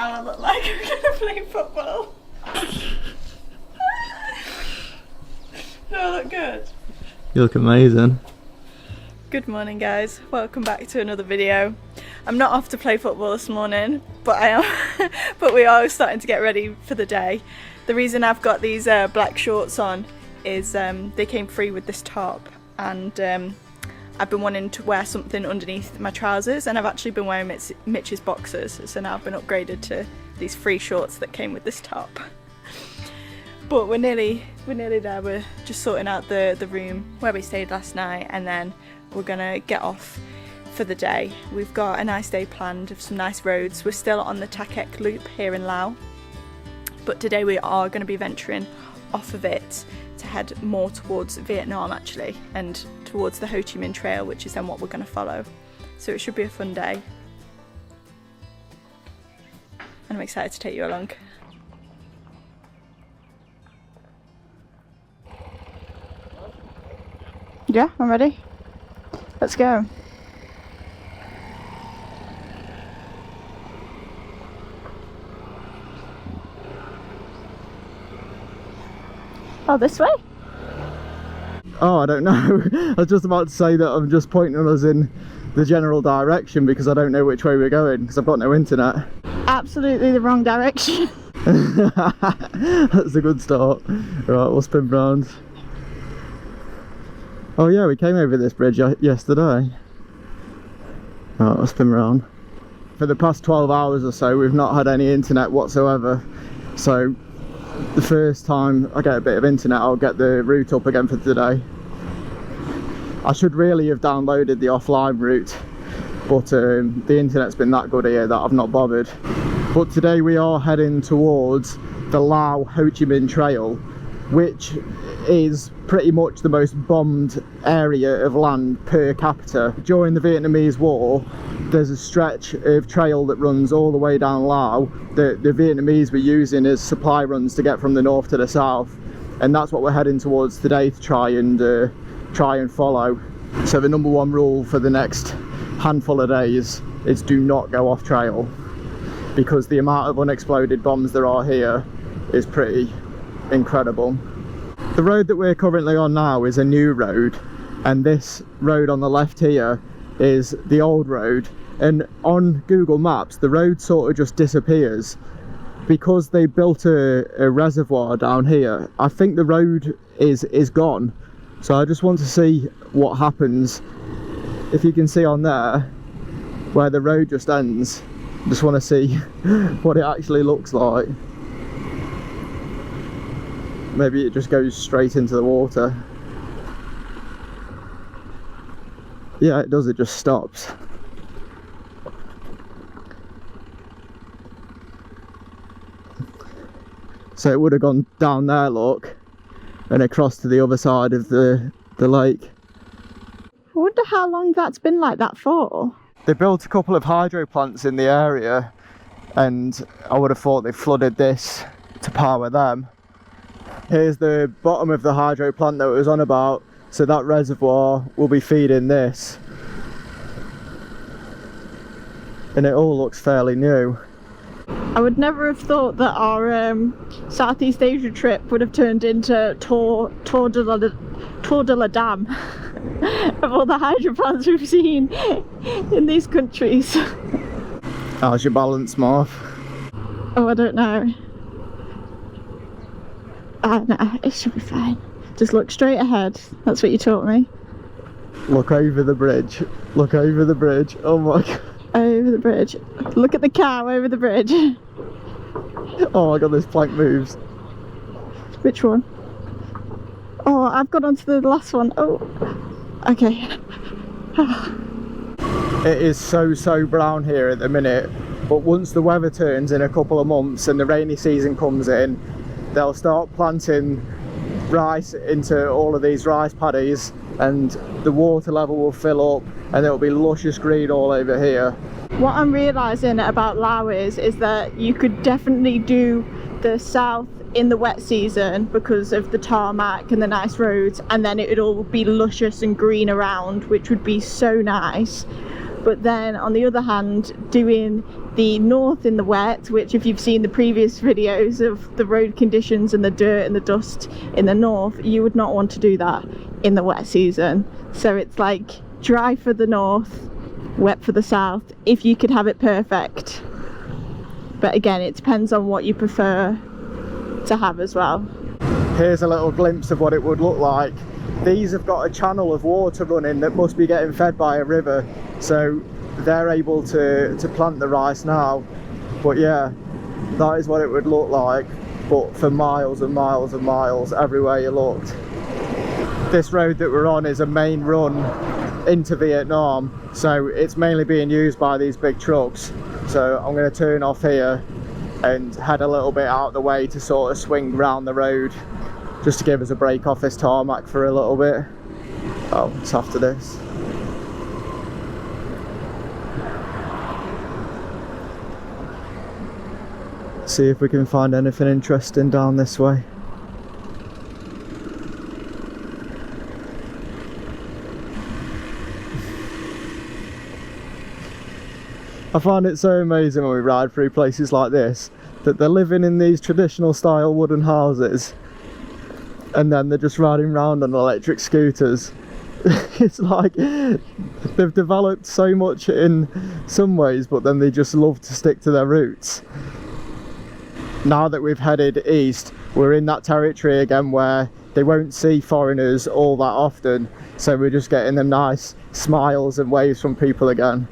I look like I'm gonna play football. Do I look good? You look amazing. Good morning, guys. Welcome back to another video. I'm not off to play football this morning, but I am. But we are starting to get ready for the day. The reason I've got these black shorts on is they came free with this top, and I've been wanting to wear something underneath my trousers, and I've actually been wearing Mitch's boxers, so now I've been upgraded to these free shorts that came with this top. But we're nearly there. We're just sorting out the room where we stayed last night, and then we're gonna get off for the day. We've got a nice day planned of some nice roads. We're still on the Packtalk loop here in Laos, but today we are going to be venturing off of it to head more towards Vietnam actually, and towards the Ho Chi Minh Trail, which is then what we're going to follow. So it should be a fun day, and I'm excited to take you along. Yeah, I'm ready. Let's go. Oh, this way? Oh, I don't know. I was just about to say that I'm just pointing us in the general direction because I don't know which way we're going because I've got no internet. Absolutely the wrong direction. That's a good start. Right, we'll spin round. Oh yeah, we came over this bridge yesterday. Right, we'll spin round. For the past 12 hours or so, we've not had any internet whatsoever. So the first time I get a bit of internet, I'll get the route up again for today. I should really have downloaded the offline route, but the internet's been that good here that I've not bothered. But today we are heading towards the Laos Ho Chi Minh Trail, which is pretty much the most bombed area of land per capita. During the Vietnamese War, there's a stretch of trail that runs all the way down Laos that the Vietnamese were using as supply runs to get from the north to the south, and that's what we're heading towards today to try and follow. So the number one rule for the next handful of days is do not go off trail, because the amount of unexploded bombs there are here is pretty incredible. The road that we're currently on now is a new road, and this road on the left here is the old road, and on Google Maps the road sort of just disappears because they built a reservoir down here. I think the road is gone, so I just want to see what happens. If you can see on there where the road just ends, just want to see what it actually looks like. Maybe it just goes straight into the water. Yeah, it does, it just stops. So it would have gone down there, look, and across to the other side of the lake. I wonder how long that's been like that for. They built a couple of hydro plants in the area, and I would have thought they flooded this to power them. Here's the bottom of the hydro plant that it was on about, so that reservoir will be feeding this. And it all looks fairly new. I would never have thought that our Southeast Asia trip would have turned into Tour de la Dam of all the hydro plants we've seen in these countries. How's your balance, Marv? Oh, I don't know. No, it should be fine. Just look straight ahead. That's what you taught me. Look over the bridge. Look over the bridge. Oh my god. Over the bridge. Look at the cow over the bridge. Oh my god, this plank moves. Which one? Oh, I've got onto the last one. Oh, okay. It is so brown here at the minute, but once the weather turns in a couple of months and the rainy season comes in, they'll start planting rice into all of these rice paddies, and the water level will fill up and it'll be luscious green all over here. What I'm realising about Laos is that you could definitely do the south in the wet season because of the tarmac and the nice roads, and then it would all be luscious and green around, which would be so nice. but then on the other hand doing the north in the wet, which if you've seen the previous videos of the road conditions and the dirt and the dust in the north, you would not want to do that in the wet season. So it's like dry for the north, wet for the south, if you could have it perfect. But again, it depends on what you prefer to have as well. Here's a little glimpse of what it would look like. These have got a channel of water running that must be getting fed by a river, so they're able to plant the rice now. But yeah, that is what it would look like, but for miles and miles and miles everywhere you looked. This road that we're on is a main run into Vietnam, so it's mainly being used by these big trucks. So I'm going to turn off here and head a little bit out of the way to sort of swing round the road, just to give us a break off this tarmac for a little bit. Oh, it's after this. See if we can find anything interesting down this way. I find it so amazing when we ride through places like this, that they're living in these traditional style wooden houses and then they're just riding around on electric scooters. It's like they've developed so much in some ways, but then they just love to stick to their roots. Now that we've headed east, we're in that territory again where they won't see foreigners all that often, so we're just getting the nice smiles and waves from people again.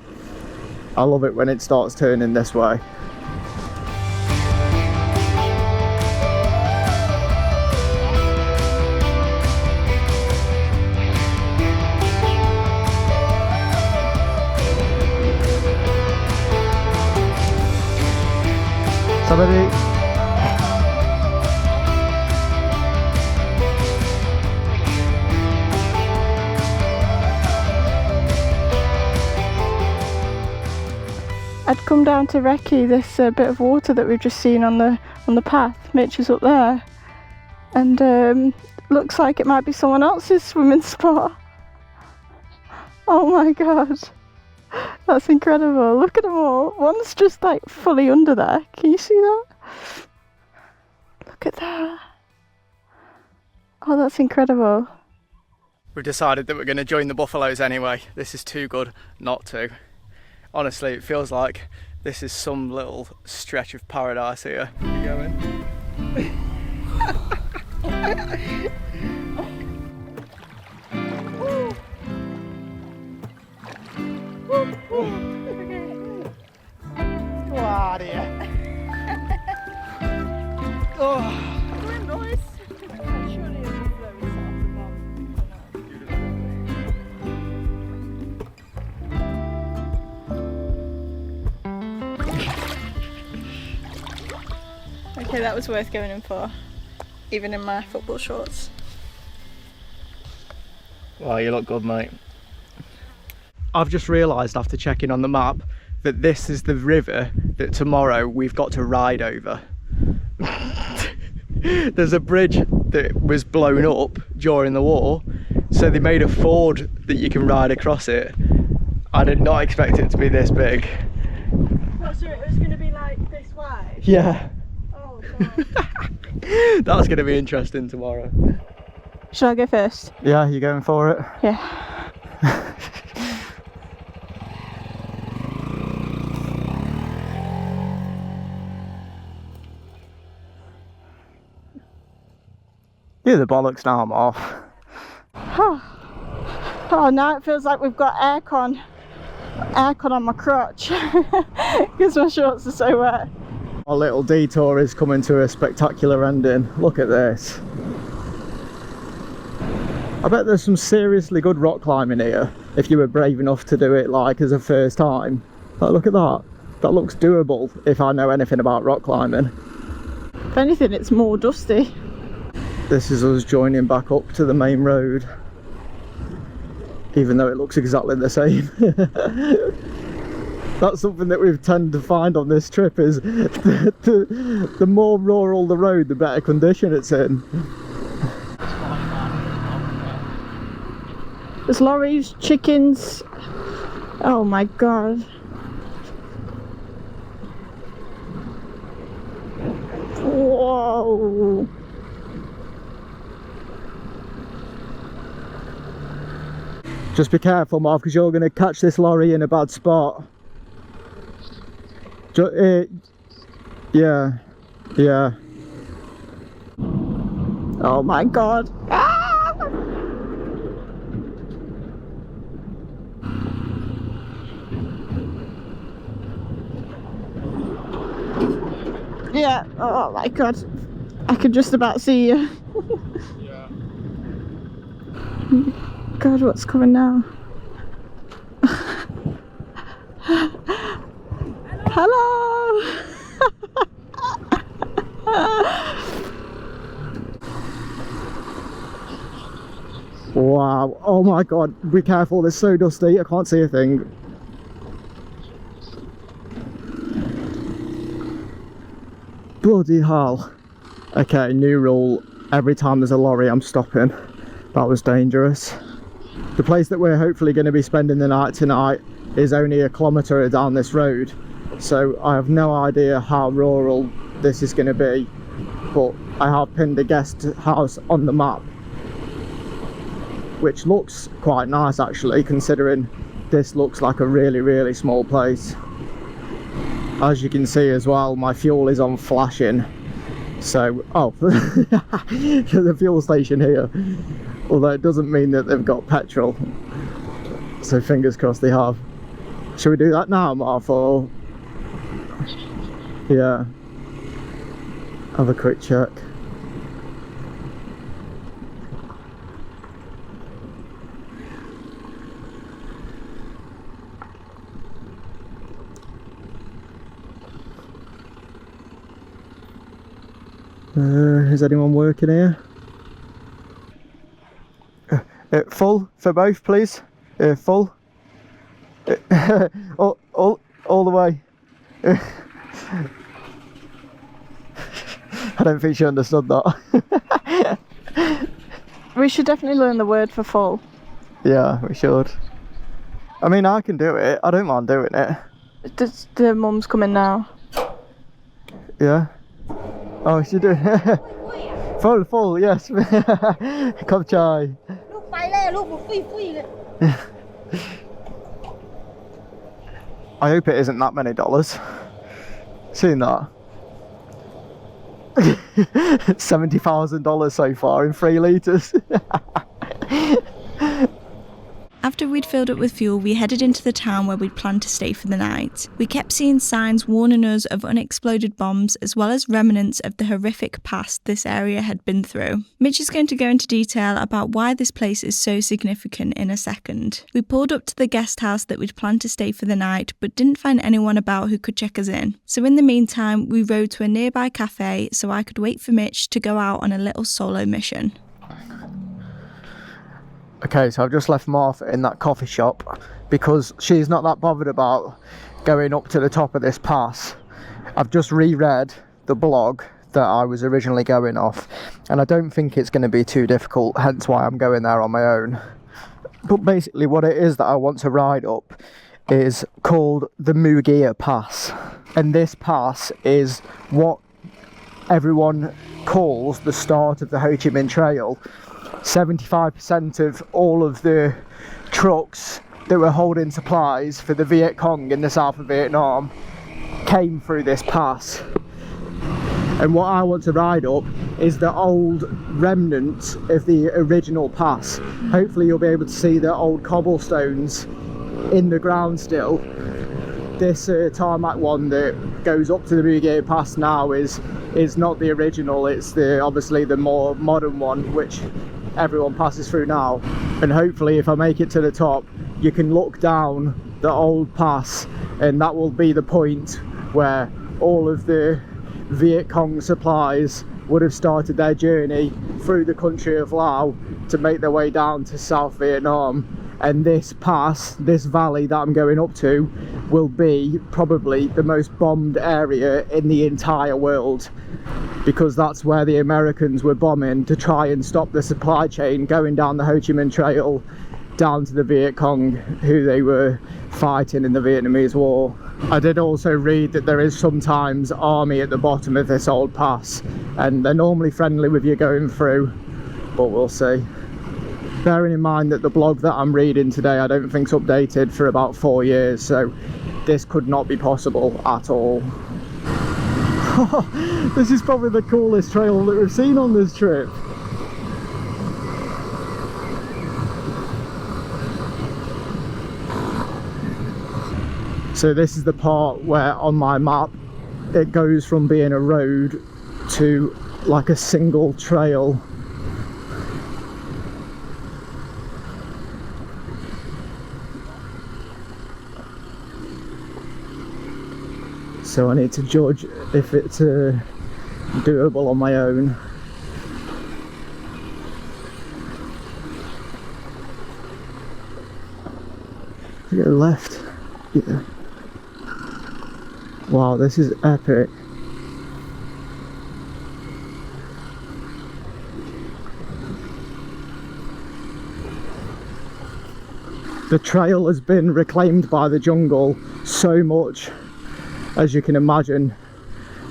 I love it when it starts turning this way. Somebody. I'd come down to recce this bit of water that we've just seen on the path. Mitch is up there, and looks like it might be someone else's swimming spot. Oh my god, that's incredible! Look at them all. One's just like fully under there. Can you see that? Look at that. Oh, that's incredible. We've decided that we're going to join the buffaloes anyway. This is too good not to. Honestly, it feels like this is some little stretch of paradise here. You going? Wow, dear. Oh. Okay, that was worth going in for, even in my football shorts. Wow, you look good, mate. I've just realised after checking on the map that this is the river that tomorrow we've got to ride over. There's a bridge that was blown up during the war, so they made a ford that you can ride across it. I did not expect it to be this big. Not sure it was going to be like this wide? Yeah. Oh god. That's going to be interesting tomorrow. Shall I go first? Yeah, you going for it? Yeah. Yeah, the bollocks, now I'm off. Oh, now it feels like we've got aircon on my crotch because my shorts are so wet. Our little detour is coming to a spectacular ending. Look at this. I bet there's some seriously good rock climbing here if you were brave enough to do it like as a first time. Like, look at that. That looks doable if I know anything about rock climbing. If anything, it's more dusty. This is us joining back up to the main road, even though it looks exactly the same. That's something that we've tended to find on this trip, is the more rural the road, the better condition it's in. There's lorries, chickens, Oh my god. Whoa. Just be careful, Marv, because you're going to catch this lorry in a bad spot. Yeah. Yeah. Oh my god. Ah! Yeah, oh my god. I could just about see you. Yeah. God, what's coming now? Hello! Wow, oh my god, be careful, it's so dusty, I can't see a thing. Bloody hell. Okay, new rule, every time there's a lorry I'm stopping. That was dangerous. The place that we're hopefully going to be spending the night tonight is only a kilometre down this road, so I have no idea how rural this is going to be, but I have pinned a guest house on the map, which looks quite nice actually, considering this looks like a really small place. As you can see as well, my fuel is on flashing, so the fuel station here, although it doesn't mean that they've got petrol, so fingers crossed they have. Should we do that now, Marv, or yeah, have a quick check? Is anyone working here? Full for both, please. Full. All the way. I don't think she understood that. We should definitely learn the word for full. Yeah, we should. I mean, I can do it. I don't mind doing it. Does the mum's coming now? Yeah. Oh, she do. Full, yes. Come chai. I hope it isn't that many dollars. Seen that? $70,000 so far in 3 litres. After we'd filled up with fuel, we headed into the town where we'd planned to stay for the night. We kept seeing signs warning us of unexploded bombs, as well as remnants of the horrific past this area had been through. Mitch is going to go into detail about why this place is so significant in a second. We pulled up to the guest house that we'd planned to stay for the night, but didn't find anyone about who could check us in. So in the meantime, we rode to a nearby cafe so I could wait for Mitch to go out on a little solo mission. Okay, so I've just left Martha in that coffee shop because she's not that bothered about going up to the top of this pass. I've just reread the blog that I was originally going off, and I don't think it's going to be too difficult, hence why I'm going there on my own. But basically what it is that I want to ride up is called the Mugia Pass, and this pass is what everyone calls the start of the Ho Chi Minh Trail. 75% of all of the trucks that were holding supplies for the Viet Cong in the south of Vietnam came through this pass. And what I want to ride up is the old remnant of the original pass. Hopefully you'll be able to see the old cobblestones in the ground still. This tarmac one that goes up to the Mugia Pass now is not the original, it's obviously the more modern one, which everyone passes through now. And hopefully if I make it to the top, you can look down the old pass, and that will be the point where all of the Viet Cong supplies would have started their journey through the country of Laos to make their way down to South Vietnam. And this pass, this valley that I'm going up to, will be probably the most bombed area in the entire world, because that's where the Americans were bombing to try and stop the supply chain going down the Ho Chi Minh Trail down to the Viet Cong, who they were fighting in the Vietnamese War. I did also read that there is sometimes army at the bottom of this old pass, and they're normally friendly with you going through, but we'll see. Bearing in mind that the blog that I'm reading today I don't think's updated for about 4 years, so this could not be possible at all. This is probably the coolest trail that we've seen on this trip. So this is the part where on my map it goes from being a road to like a single trail. So I need to judge if it's doable on my own. Go left. Yeah. Wow, this is epic. The trail has been reclaimed by the jungle so much. As you can imagine,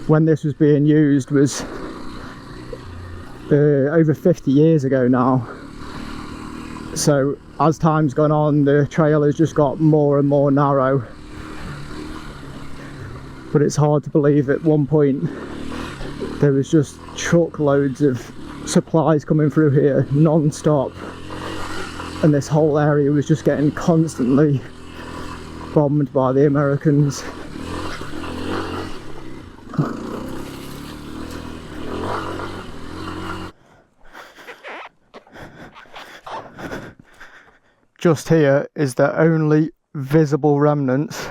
when this was being used was over 50 years ago now. So as time's gone on, the trail has just got more and more narrow. But it's hard to believe at one point there was just truckloads of supplies coming through here non-stop, and this whole area was just getting constantly bombed by the Americans. Just here is the only visible remnants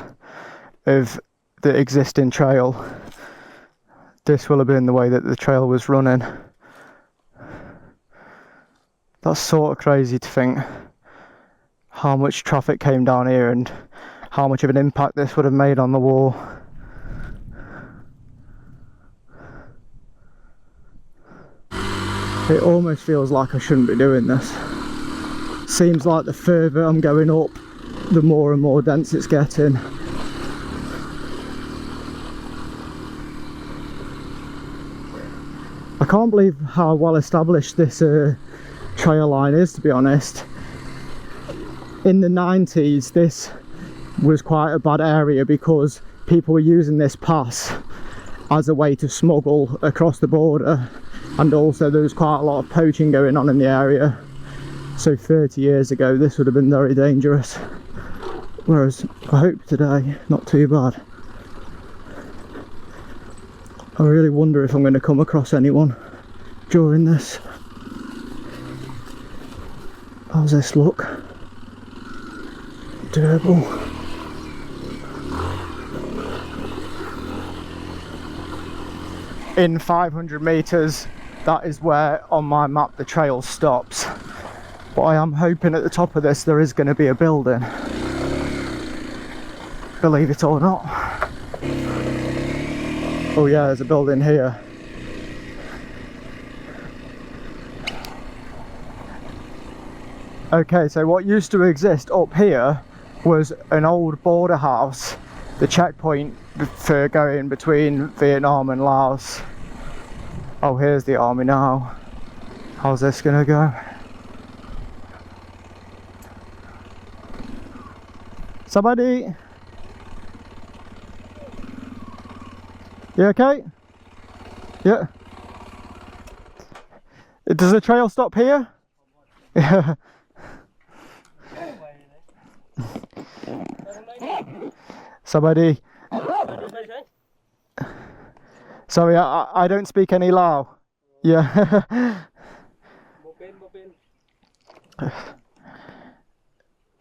of the existing trail. This will have been the way that the trail was running. That's sort of crazy to think how much traffic came down here and how much of an impact this would have made on the war. It almost feels like I shouldn't be doing this. Seems like the further I'm going up, the more and more dense it's getting. I can't believe how well established this trail line is, to be honest. In the 90s this was quite a bad area because people were using this pass as a way to smuggle across the border, and also there was quite a lot of poaching going on in the area. So 30 years ago this would have been very dangerous, whereas I hope today not too bad. I really wonder if I'm going to come across anyone during this. How's this look? Doable. In 500 metres, that is where on my map the trail stops. But I am hoping at the top of this there is going to be a building. Believe it or not. Oh yeah, there's a building here. Okay, so what used to exist up here was an old border house, the checkpoint for going between Vietnam and Laos. Oh, here's the army now. How's this gonna go? Somebody? You okay? Yeah. Does the trail stop here? Yeah. Somebody? Sorry, I don't speak any Lao. Yeah.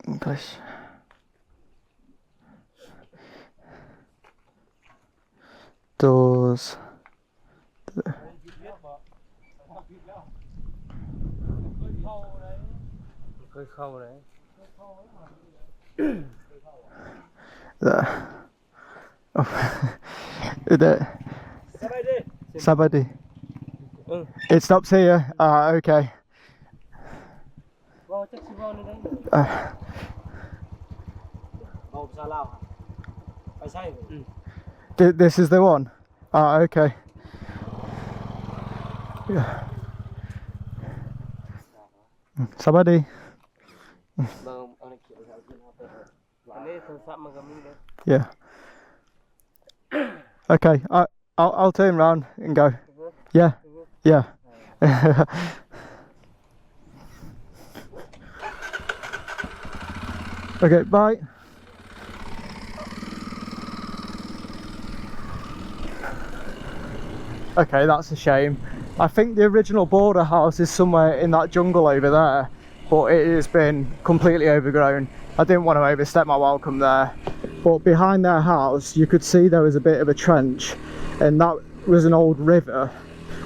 English. Doors. There. Oh. There. Somebody. It stops here. Ah, okay. This is the one? Ah, okay. Yeah. Somebody. Yeah. Okay, I'll turn around and go. Yeah. Yeah. Okay, bye. Okay, that's a shame. I think the original border house is somewhere in that jungle over there, but it has been completely overgrown. I didn't want to overstep my welcome there, but behind their house you could see there was a bit of a trench, and that was an old river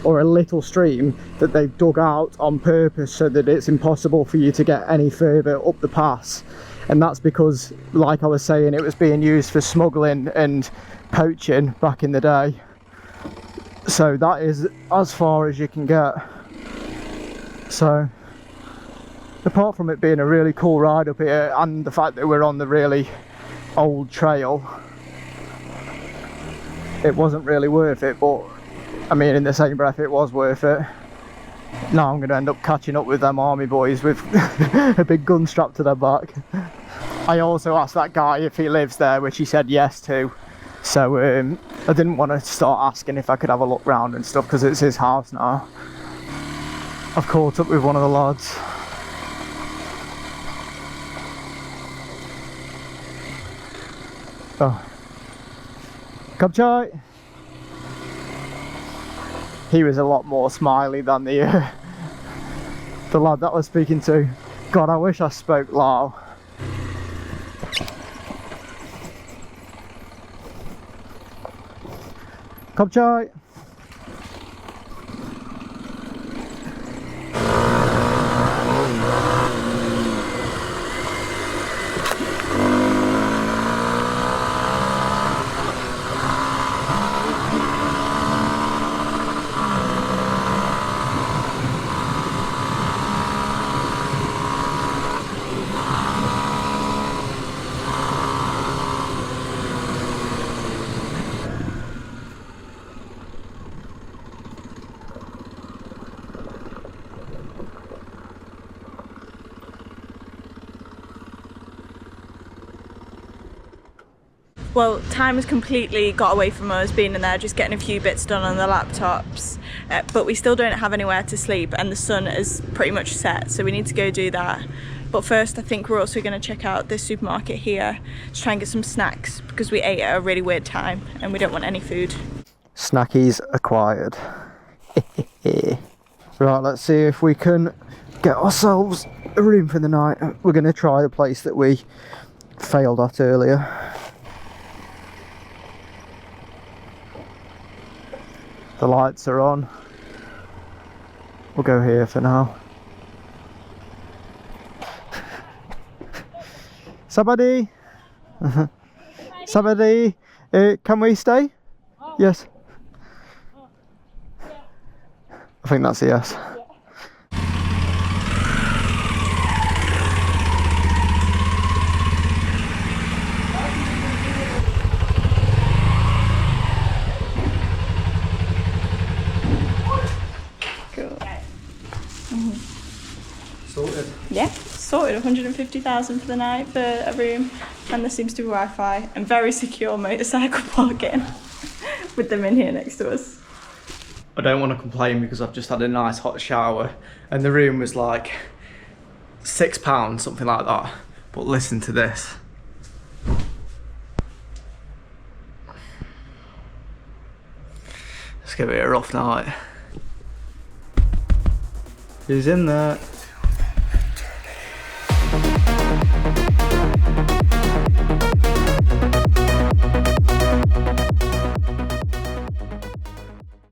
or a little stream that they've dug out on purpose so that it's impossible for you to get any further up the pass. And that's because, like I was saying, it was being used for smuggling and poaching back in the day. So that is as far as you can get. So apart from it being a really cool ride up here and the fact that we're on the really old trail, it wasn't really worth it. But I mean, in the same breath, it was worth it. Now I'm going to end up catching up with them army boys with a big gun strapped to their back. I also asked that guy if he lives there, which he said yes to. So I didn't want to start asking if I could have a look round and stuff, because it's his house now. I've caught up with one of the lads. Oh. Come chai. He was a lot more smiley than the lad that I was speaking to. God, I wish I spoke Lao. Come chai. Well, time has completely got away from us being in there, just getting a few bits done on the laptops, but we still don't have anywhere to sleep and the sun is pretty much set, so we need to go do that. But first I think we're also going to check out this supermarket here to try and get some snacks, because we ate at a really weird time and we don't want any food. Snackies acquired. Right, let's see if we can get ourselves a room for the night. We're going to try the place that we failed at earlier. The lights are on. We'll go here for now. Somebody? Somebody? Can we stay? Oh. Yes. Oh. Yeah. I think that's a yes. Yeah. Sorted. Yeah, sorted. 150,000 for the night for a room, and there seems to be Wi-Fi and very secure motorcycle parking with them in here next to us. I don't want to complain because I've just had a nice hot shower and the room was like £6, something like that. But listen to this. It's gonna be a rough night. Who's in there?